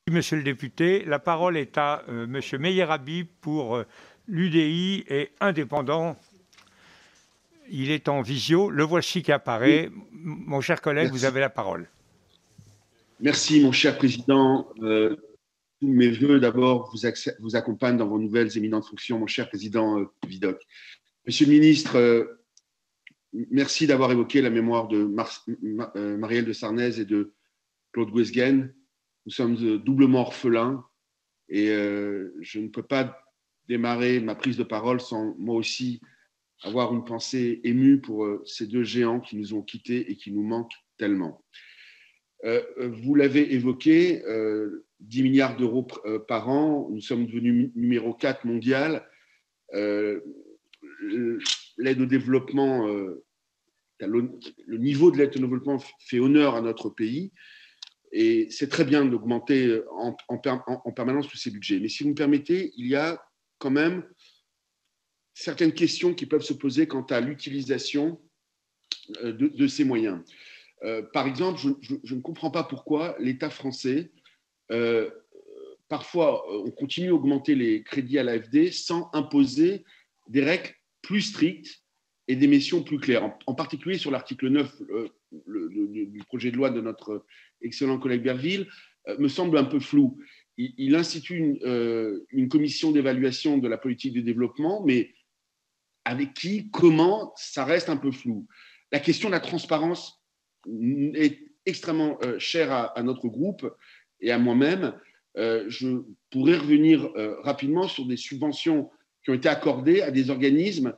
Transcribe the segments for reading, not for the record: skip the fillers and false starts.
Monsieur le député. La parole est à Monsieur Meyer Habib pour l'UDI et indépendant. Il est en visio. Le voici qui apparaît. Mon cher collègue, Merci. vous avez la parole. Merci, mon cher président. Tous mes voeux, d'abord, vous accompagnent dans vos nouvelles éminentes fonctions, mon cher président Vidocq. Monsieur le ministre, merci d'avoir évoqué la mémoire de Marielle de Sarnez et de Claude Guesguen. Nous sommes doublement orphelins et je ne peux pas démarrer ma prise de parole sans moi aussi avoir une pensée émue pour ces deux géants qui nous ont quittés et qui nous manquent tellement. Vous l'avez évoqué, 10 milliards d'euros par an, nous sommes devenus numéro 4 mondial. L'aide au développement, le niveau de l'aide au développement fait honneur à notre pays et c'est très bien d'augmenter en permanence tous ces budgets. Mais si vous me permettez, il y a quand même certaines questions qui peuvent se poser quant à l'utilisation de ces moyens. Par exemple, je ne comprends pas pourquoi l'État français, parfois, on continue à augmenter les crédits à l'AFD sans imposer des règles plus strictes et des missions plus claires. En particulier sur l'article 9 du projet de loi de notre excellent collègue Berville, me semble un peu flou. Il institue une commission d'évaluation de la politique de développement, mais avec qui, comment, ça reste un peu flou. La question de la transparence est extrêmement chère à notre groupe et à moi-même. Je pourrais revenir rapidement sur des subventions qui ont été accordées à des organismes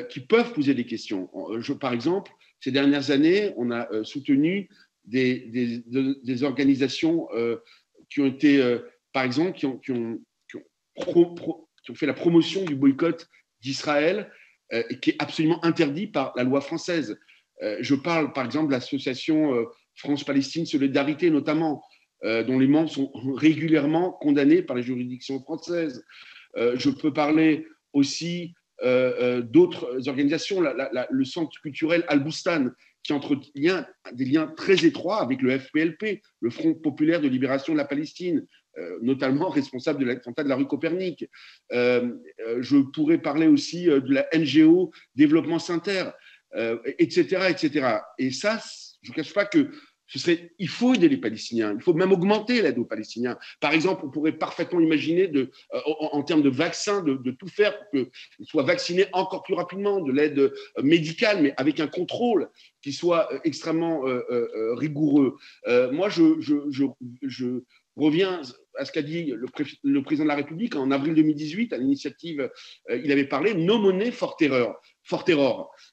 qui peuvent poser des questions. Par exemple, ces dernières années, on a soutenu des organisations qui ont été, par exemple, qui ont fait la promotion du boycott d'Israël, qui est absolument interdit par la loi française. Je parle par exemple de l'association France-Palestine Solidarité notamment, dont les membres sont régulièrement condamnés par les juridictions françaises. Je peux parler aussi d'autres organisations, le Centre culturel Al-Boustan, qui entretient des liens très étroits avec le FPLP, le Front populaire de libération de la Palestine, notamment responsable de l'attentat de la rue Copernic. Je pourrais parler aussi de la NGO Développement Saint-Terre, etc., etc. Et ça, je ne cache pas que il faut aider les Palestiniens, il faut même augmenter l'aide aux Palestiniens. Par exemple, on pourrait parfaitement imaginer, en termes de vaccins, de tout faire pour qu'ils soient vaccinés encore plus rapidement, de l'aide médicale, mais avec un contrôle qui soit extrêmement rigoureux. Moi, je reviens à ce qu'a dit le président de la République en avril 2018, à l'initiative, il avait parlé « No money for terror ».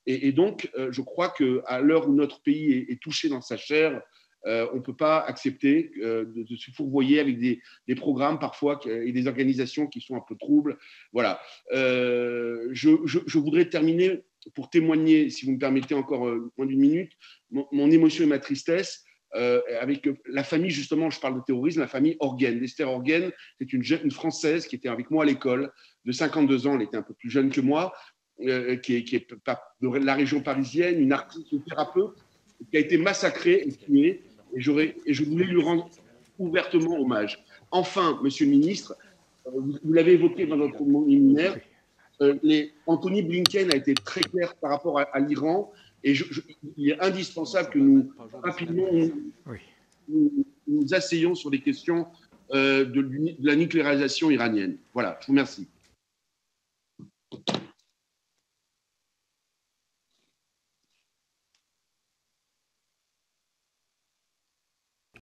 Et donc, je crois qu'à l'heure où notre pays est touché dans sa chair, on ne peut pas accepter de se fourvoyer avec des programmes parfois et des organisations qui sont un peu troubles. Voilà. Je voudrais terminer pour témoigner, si vous me permettez encore moins d'une minute, mon émotion et ma tristesse avec la famille, justement, je parle de terrorisme, la famille Orguen. Esther Orguen, c'est une Française qui était avec moi à l'école, de 52 ans, elle était un peu plus jeune que moi, qui est de la région parisienne, une artiste, une thérapeute, qui a été massacrée et tuée, et je voulais lui rendre ouvertement hommage. Enfin, Monsieur le Ministre, vous l'avez évoqué dans notre liminaire, Anthony Blinken a été très clair par rapport à l'Iran, et il est indispensable que nous, rapidement, nous asseyons sur les questions de la nucléarisation iranienne. Voilà, je vous remercie.